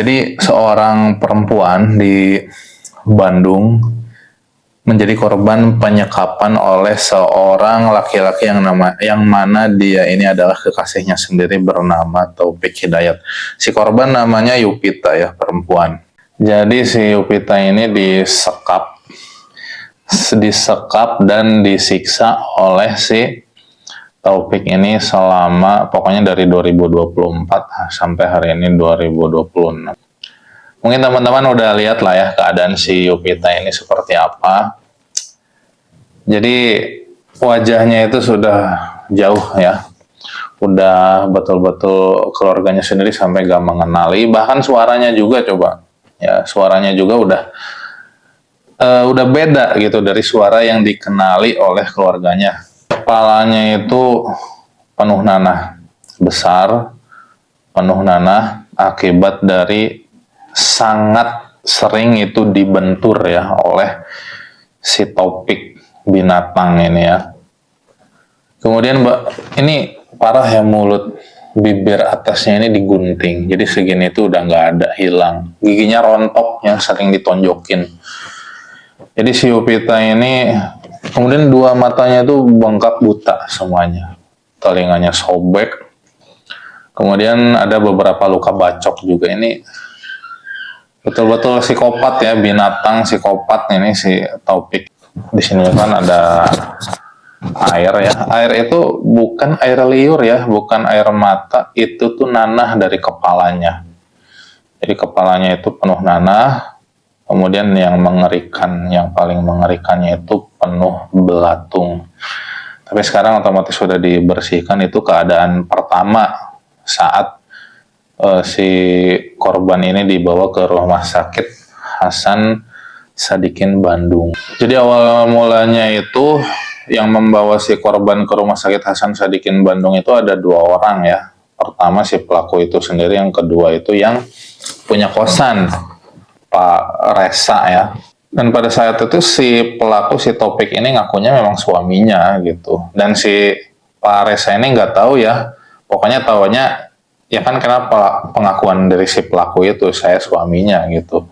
Jadi seorang perempuan di Bandung menjadi korban penyekapan oleh seorang laki-laki yang mana dia ini adalah kekasihnya sendiri bernama Taufik Hidayat. Si korban namanya Yupita ya, perempuan. Jadi si Yupita ini disekap dan disiksa oleh si Taufik ini selama pokoknya dari 2024 sampai hari ini 2026. Mungkin teman-teman udah lihat lah ya keadaan si Yupita ini seperti apa. Jadi wajahnya itu sudah jauh ya. Udah betul-betul keluarganya sendiri sampai gak mengenali. Bahkan suaranya juga coba. Ya, suaranya juga udah beda gitu dari suara yang dikenali oleh keluarganya. Kepalanya itu penuh nanah besar, penuh nanah akibat dari sangat sering itu dibentur ya oleh si topik binatang ini ya. Kemudian ini parah ya, mulut bibir atasnya ini digunting, jadi segini itu udah nggak ada, hilang. Giginya rontok yang sering ditonjokin. Jadi si Yupita ini kemudian dua matanya itu bengkak buta semuanya, telinganya sobek, kemudian ada beberapa luka bacok juga. Ini betul-betul psikopat ya, binatang psikopat ini si Taufik. Di sini kan ada air ya. Air itu bukan air liur ya, bukan air mata, itu tuh nanah dari kepalanya. Jadi kepalanya itu penuh nanah. Kemudian yang mengerikan, yang paling mengerikannya itu penuh belatung. Tapi sekarang otomatis sudah dibersihkan. Itu keadaan pertama saat si korban ini dibawa ke rumah sakit Hasan Sadikin Bandung. Jadi awal mulanya itu yang membawa si korban ke rumah sakit Hasan Sadikin Bandung itu ada dua orang ya. Pertama si pelaku itu sendiri, yang kedua itu yang punya kosan, Pak Resa ya. Dan pada saat itu si pelaku, si Topik ini ngakunya memang suaminya gitu. Dan si Pak Resa ini nggak tahu ya, pokoknya taunya ya kan kenapa pengakuan dari si pelaku itu, saya suaminya gitu.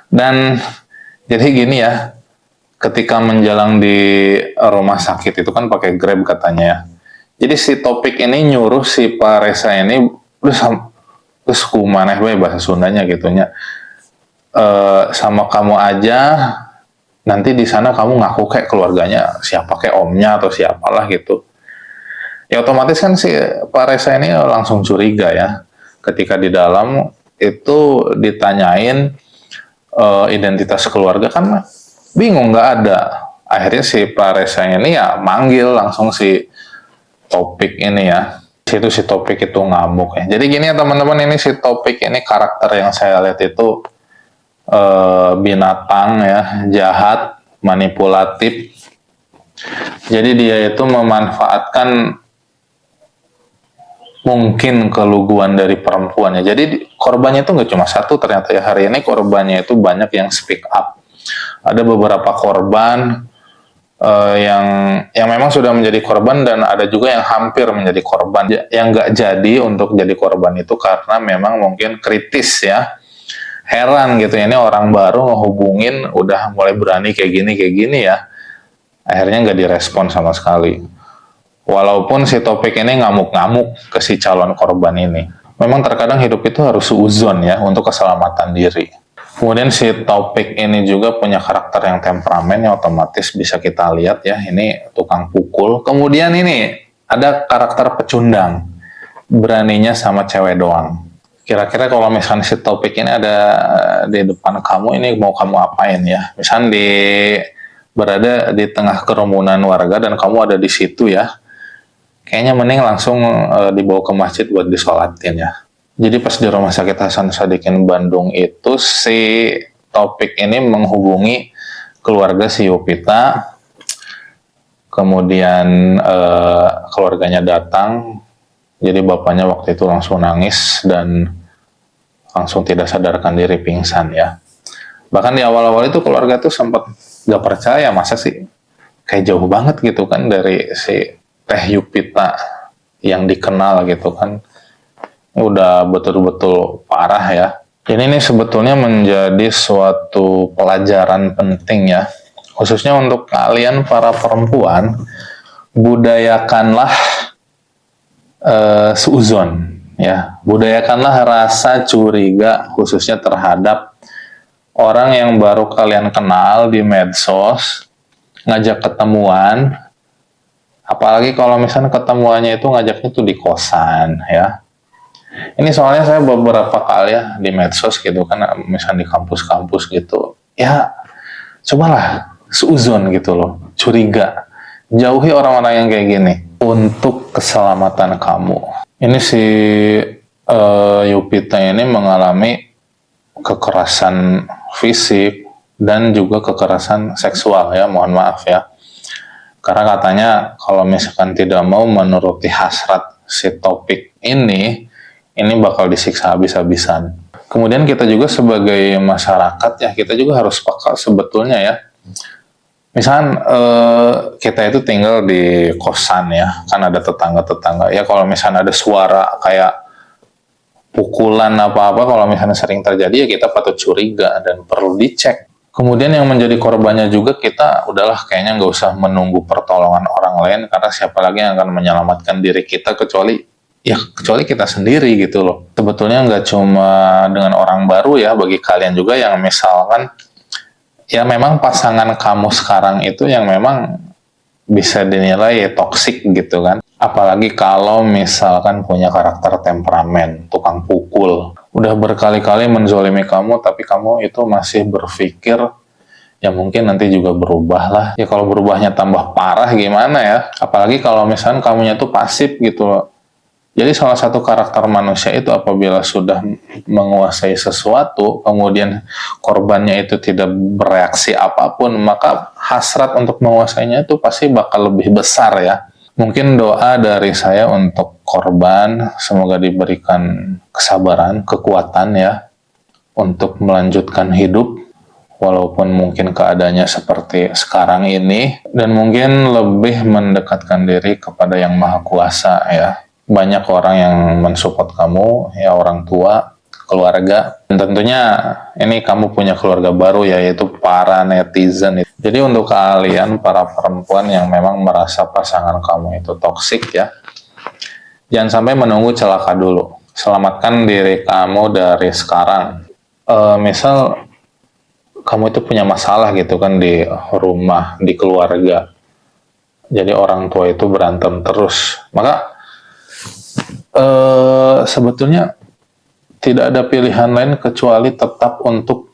Dan jadi gini ya, ketika menjelang di rumah sakit itu kan pakai Grab katanya ya. Jadi si Topik ini nyuruh si Pak Resa ini, terus kumaneh bahasa Sundanya gitunya, sama kamu aja, nanti di sana kamu ngaku kayak keluarganya siapa, kayak omnya atau siapalah gitu. Ya otomatis kan si Pak Resa ini langsung curiga ya. Ketika di dalam itu ditanyain identitas keluarga, kan bingung, nggak ada. Akhirnya si Pak Resa ini ya manggil langsung si Topik ini ya. Situ si Topik itu ngamuk ya. Jadi gini ya teman-teman, ini si Topik ini karakter yang saya lihat itu binatang ya, jahat, manipulatif. Jadi dia itu memanfaatkan mungkin keluguan dari perempuannya. Jadi korbannya itu nggak cuma satu ternyata ya, hari ini korbannya itu banyak yang speak up. Ada beberapa korban yang memang sudah menjadi korban, dan ada juga yang hampir menjadi korban. Yang nggak jadi untuk jadi korban itu karena memang mungkin kritis ya. Heran gitu ya, ini orang baru ngehubungin udah mulai berani kayak gini ya. Akhirnya nggak direspon sama sekali. Walaupun si Topik ini ngamuk-ngamuk ke si calon korban ini. Memang terkadang hidup itu harus suuzon ya, untuk keselamatan diri. Kemudian si Topik ini juga punya karakter yang temperamen, yang otomatis bisa kita lihat ya, ini tukang pukul. Kemudian ini ada karakter pecundang, beraninya sama cewek doang. Kira-kira kalau misalnya si Topik ini ada di depan kamu, ini mau kamu apain ya? Misalnya berada di tengah kerumunan warga dan kamu ada di situ ya, kayaknya mending langsung dibawa ke masjid buat disolatin ya. Jadi pas di rumah sakit Hasan Sadikin Bandung itu, si Topik ini menghubungi keluarga si Yupita. Kemudian keluarganya datang. Jadi bapaknya waktu itu langsung nangis dan langsung tidak sadarkan diri, pingsan ya. Bahkan di awal-awal itu keluarga tuh sempat gak percaya, masa sih kayak jauh banget gitu kan dari si Teh Yupita yang dikenal gitu kan. Udah betul-betul parah ya. Jadi ini sebetulnya menjadi suatu pelajaran penting ya, khususnya untuk kalian para perempuan, budayakanlah suuzon ya, budayakanlah rasa curiga khususnya terhadap orang yang baru kalian kenal di medsos, ngajak ketemuan, apalagi kalau misalnya ketemuannya itu ngajaknya tuh di kosan ya. Ini soalnya saya beberapa kali ya di medsos gitu kan, misalnya di kampus-kampus gitu, ya cobalah seuzon gitu loh, curiga. Jauhi orang-orang yang kayak gini untuk keselamatan kamu. Ini si Yupita ini mengalami kekerasan fisik dan juga kekerasan seksual ya, mohon maaf ya. Karena katanya kalau misalkan tidak mau menuruti hasrat si Topik ini bakal disiksa habis-habisan. Kemudian kita juga sebagai masyarakat ya, kita juga harus peka sebetulnya ya. Misalkan kita itu tinggal di kosan ya, kan ada tetangga-tetangga. Ya kalau misalnya ada suara kayak pukulan apa-apa, kalau misalnya sering terjadi ya kita patut curiga dan perlu dicek. Kemudian yang menjadi korbannya juga kita udahlah kayaknya nggak usah menunggu pertolongan orang lain, karena siapa lagi yang akan menyelamatkan diri kita kecuali kita sendiri gitu loh. Sebetulnya nggak cuma dengan orang baru ya, bagi kalian juga yang misalkan ya memang pasangan kamu sekarang itu yang memang bisa dinilai toksik gitu kan. Apalagi kalau misalkan punya karakter temperamen, tukang pukul, udah berkali-kali menzolimi kamu, tapi kamu itu masih berpikir ya mungkin nanti juga berubah lah. Ya kalau berubahnya tambah parah gimana ya? Apalagi kalau misalkan kamunya tuh pasif gitu loh. Jadi salah satu karakter manusia itu apabila sudah menguasai sesuatu, kemudian korbannya itu tidak bereaksi apapun, maka hasrat untuk menguasainya itu pasti bakal lebih besar ya. Mungkin doa dari saya untuk korban, semoga diberikan kesabaran, kekuatan ya, untuk melanjutkan hidup, walaupun mungkin keadaannya seperti sekarang ini, dan mungkin lebih mendekatkan diri kepada Yang Maha Kuasa ya. Banyak orang yang mensupport kamu, ya orang tua, keluarga, dan tentunya ini kamu punya keluarga baru yaitu para netizen. Jadi untuk kalian para perempuan yang memang merasa pasangan kamu itu toksik ya, jangan sampai menunggu celaka dulu. Selamatkan diri kamu dari sekarang. Misal kamu itu punya masalah gitu kan di rumah, di keluarga, jadi orang tua itu berantem terus, maka sebetulnya tidak ada pilihan lain kecuali tetap untuk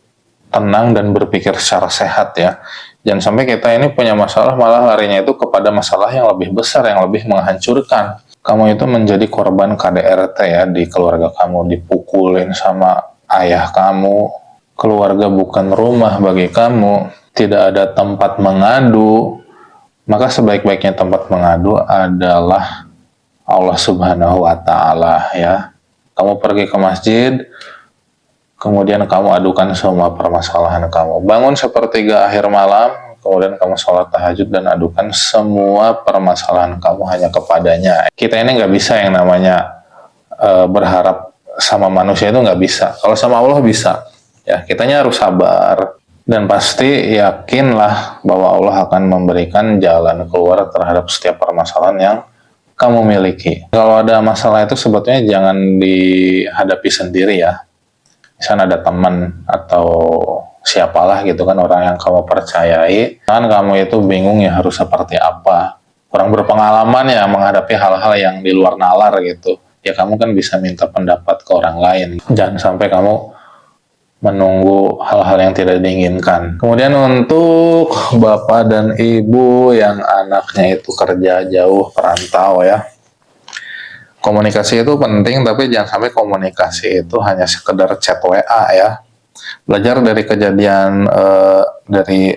tenang dan berpikir secara sehat ya. Jangan sampai kita ini punya masalah malah larinya itu kepada masalah yang lebih besar, yang lebih menghancurkan. Kamu itu menjadi korban KDRT ya di keluarga kamu, dipukulin sama ayah kamu, keluarga bukan rumah bagi kamu, tidak ada tempat mengadu, maka sebaik-baiknya tempat mengadu adalah Allah Subhanahu wa Ta'ala ya. Kamu pergi ke masjid, kemudian kamu adukan semua permasalahan kamu. Bangun sepertiga akhir malam, kemudian kamu sholat tahajud dan adukan semua permasalahan kamu hanya kepadanya. Kita ini nggak bisa yang namanya berharap sama manusia, itu nggak bisa. Kalau sama Allah bisa. Ya, kitanya harus sabar. Dan pasti yakinlah bahwa Allah akan memberikan jalan keluar terhadap setiap permasalahan yang kamu miliki. Kalau ada masalah itu sebetulnya jangan dihadapi sendiri ya. Misalnya ada teman atau siapalah gitu kan, orang yang kamu percayai, kan kamu itu bingung ya harus seperti apa. Orang berpengalaman ya menghadapi hal-hal yang di luar nalar gitu. Ya kamu kan bisa minta pendapat ke orang lain. Jangan sampai kamu menunggu hal-hal yang tidak diinginkan. Kemudian untuk bapak dan ibu yang anaknya itu kerja jauh, perantau ya, komunikasi itu penting, tapi jangan sampai komunikasi itu hanya sekedar chat WA ya. Belajar dari kejadian dari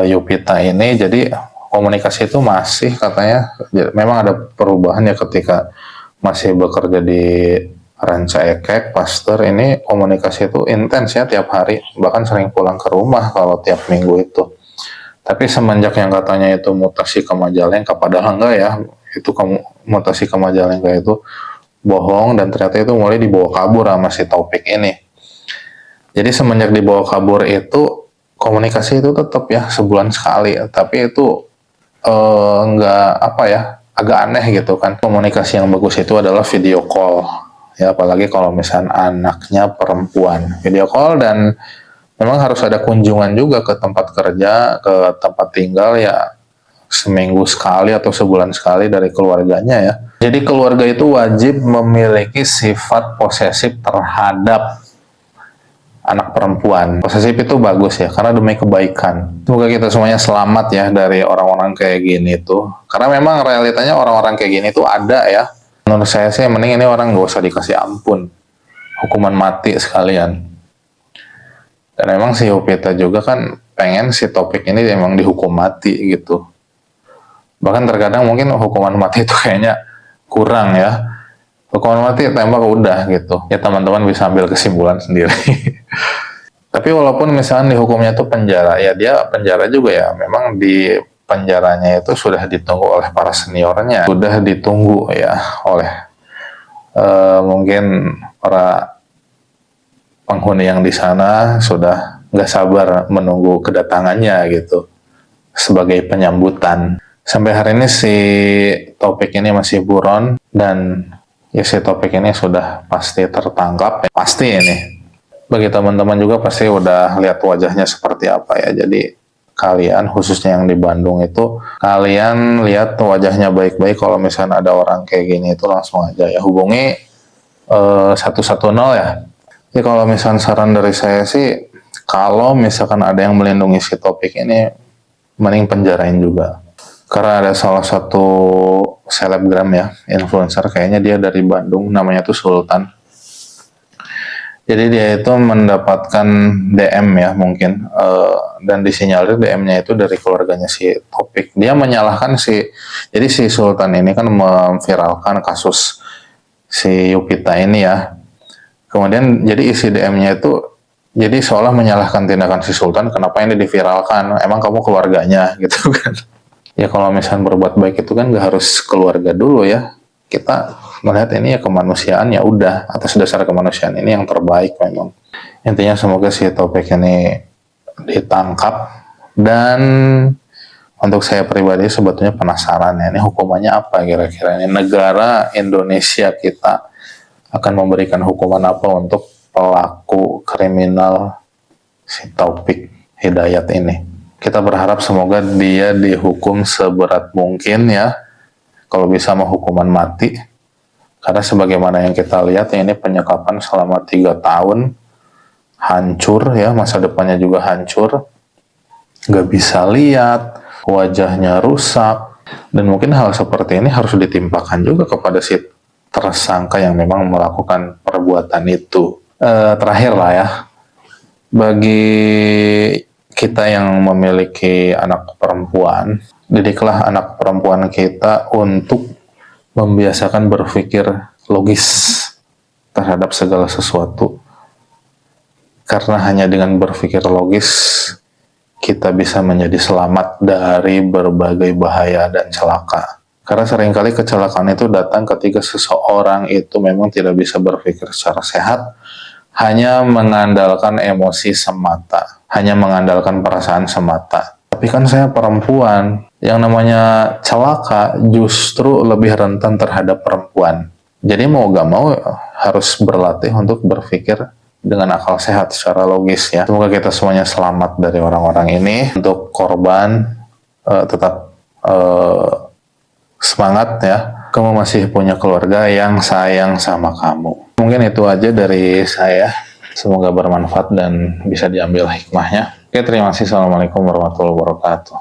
Yupita ini, jadi komunikasi itu masih katanya memang ada perubahan ya ketika masih bekerja di Ranca Ekek, Pasteur, ini komunikasi itu intens ya tiap hari, bahkan sering pulang ke rumah kalau tiap minggu itu. Tapi semenjak yang katanya itu mutasi ke Majalengka, padahal enggak ya, itu mutasi ke Majalengka itu bohong, dan ternyata itu mulai dibawa kabur sama si Taufik ini. Jadi semenjak dibawa kabur itu komunikasi itu tetap ya sebulan sekali, tapi itu nggak apa ya, agak aneh gitu kan. Komunikasi yang bagus itu adalah video call ya, apalagi kalau misalnya anaknya perempuan, video call. Dan memang harus ada kunjungan juga ke tempat kerja, ke tempat tinggal ya, seminggu sekali atau sebulan sekali dari keluarganya ya. Jadi keluarga itu wajib memiliki sifat posesif terhadap anak perempuan. Posesif itu bagus ya, karena demi kebaikan. Semoga kita semuanya selamat ya dari orang-orang kayak gini tuh. Karena memang realitanya orang-orang kayak gini tuh ada ya. Menurut saya sih mending ini orang gak usah dikasih ampun. Hukuman mati sekalian. Dan memang si Yupita juga kan pengen si Topik ini memang dihukum mati gitu. Bahkan terkadang mungkin hukuman mati itu kayaknya kurang ya. Hukuman mati tembak udah gitu. Ya teman-teman bisa ambil kesimpulan sendiri. Tapi walaupun misalnya dihukumnya itu penjara, ya dia penjara juga ya. Memang di penjaranya itu sudah ditunggu oleh para seniornya. Sudah ditunggu ya oleh mungkin para penghuni yang di sana sudah nggak sabar menunggu kedatangannya gitu. Sebagai penyambutan. Sampai hari ini si Topik ini masih buron dan ya si Topik ini sudah pasti tertangkap. Pasti ini. Bagi teman-teman juga pasti udah lihat wajahnya seperti apa ya. Jadi kalian khususnya yang di Bandung itu, kalian lihat wajahnya baik-baik. Kalau misalnya ada orang kayak gini itu langsung aja ya hubungi 110 ya. Jadi kalau misalnya saran dari saya sih, kalau misalkan ada yang melindungi si Topik ini, mending penjarain juga. Karena ada salah satu selebgram ya, influencer, kayaknya dia dari Bandung, namanya tuh Sultan. Jadi dia itu mendapatkan DM ya mungkin, dan disinyalir DM-nya itu dari keluarganya si Topik. Dia menyalahkan jadi si Sultan ini kan memviralkan kasus si Yupita ini ya. Kemudian jadi isi DM-nya itu, jadi seolah menyalahkan tindakan si Sultan, kenapa ini diviralkan, emang kamu keluarganya gitu kan. Ya kalau misalnya berbuat baik itu kan gak harus keluarga dulu ya. Kita melihat ini ya kemanusiaan, ya udah, atas dasar kemanusiaan ini yang terbaik memang. Intinya semoga si Topik ini ditangkap. Dan untuk saya pribadi sebetulnya penasaran ya, ini hukumannya apa kira-kira. Ini negara Indonesia kita akan memberikan hukuman apa untuk pelaku kriminal si Taufik Hidayat ini. Kita berharap semoga dia dihukum seberat mungkin ya, kalau bisa mau hukuman mati. Karena sebagaimana yang kita lihat ya, ini penyekapan selama 3 tahun, hancur ya, masa depannya juga hancur, nggak bisa lihat, wajahnya rusak, dan mungkin hal seperti ini harus ditimpakan juga kepada si tersangka yang memang melakukan perbuatan itu. Terakhir lah ya, bagi kita yang memiliki anak perempuan, didiklah anak perempuan kita untuk membiasakan berpikir logis terhadap segala sesuatu. Karena hanya dengan berpikir logis, kita bisa menjadi selamat dari berbagai bahaya dan celaka. Karena seringkali kecelakaan itu datang ketika seseorang itu memang tidak bisa berpikir secara sehat, hanya mengandalkan emosi semata, hanya mengandalkan perasaan semata. Tapi kan saya perempuan, yang namanya celaka justru lebih rentan terhadap perempuan. Jadi mau gak mau harus berlatih untuk berpikir dengan akal sehat secara logis ya. Semoga kita semuanya selamat dari orang-orang ini. Untuk korban tetap semangat ya. Kamu masih punya keluarga yang sayang sama kamu. Mungkin itu aja dari saya. Semoga bermanfaat dan bisa diambil hikmahnya. Oke, terima kasih. Assalamualaikum warahmatullahi wabarakatuh.